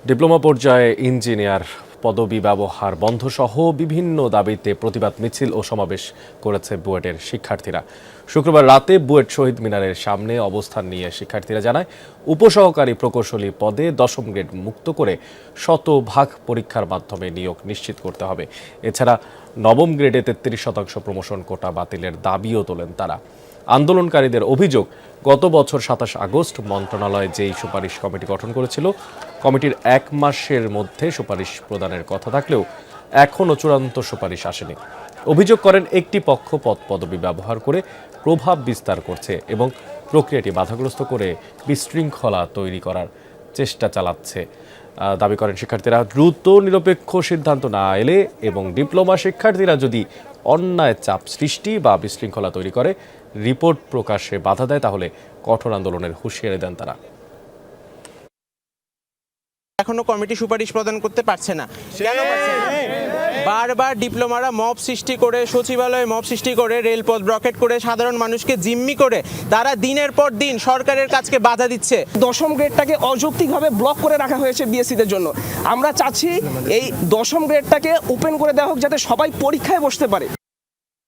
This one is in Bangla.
ডিপ্লোমা পর্যায়ে ইঞ্জিনিয়ার পদবি ব্যবহার বন্ধসহ বিভিন্ন দাবিতে প্রতিবাদ মিছিল ও সমাবেশ করেছে বুয়েটের শিক্ষার্থীরা। শুক্রবার রাতে বুয়েট শহীদ মিনারের সামনে অবস্থান নিয়ে শিক্ষার্থীরা জানায়, উপসহকারী প্রকৌশলী পদে 10ম গ্রেড মুক্ত করে শতভাগ পরীক্ষার মাধ্যমে নিয়োগ নিশ্চিত করতে হবে। এছাড়া 9ম গ্রেডে 33% প্রমোশন কোটা বাতিলের দাবিও তোলেন তারা। আন্দোলনকারীদের অভিযোগ, গত বছর 27 আগস্ট মন্ত্রণালয় যেই সুপারিশ কমিটি গঠন করেছিল, কমিটির 1 মাসের মধ্যে সুপারিশ প্রদানের কথা থাকলেও এখনও চূড়ান্ত সুপারিশ আসেনি। অভিযোগ করেন, একটি পক্ষ পদবি ব্যবহার করে প্রভাব বিস্তার করছে এবং প্রক্রিয়াটি বাধাগ্রস্ত করে বিশৃঙ্খলা তৈরি করার চেষ্টা চালাচ্ছে। দাবি করেন শিক্ষার্থীরা, দ্রুত নিরপেক্ষ সিদ্ধান্ত না এলে এবং ডিপ্লোমা শিক্ষার্থীরা যদি অন্যায় চাপ সৃষ্টি বা বিশৃঙ্খলা তৈরি করে রিপোর্ট প্রকাশে বাধা দেয়, তাহলে কঠোর আন্দোলনের হুঁশিয়ারি দেন তারা। এখনো কমিটি সুপারিশ প্রদান করতে পারছে না। কেন পারছে না? বারবার ডিপ্লোমারা মব সৃষ্টি করে, সচিবালয়ে মব সৃষ্টি করে, রেলপথ ব্লকেট করে, সাধারণ মানুষকে জিম্মি করে তারা দিনের পর দিন সরকারের কাজকে বাধা দিচ্ছে। 10ম গ্রেডটাকে অযৌক্তিকভাবে ব্লক করে রাখা হয়েছে বিএসসিদের জন্য। আমরা চাচ্ছি এই 10ম গ্রেডটাকে ওপেন করে দেওয়া হোক, যাতে সবাই পরীক্ষায় বসতে পারে।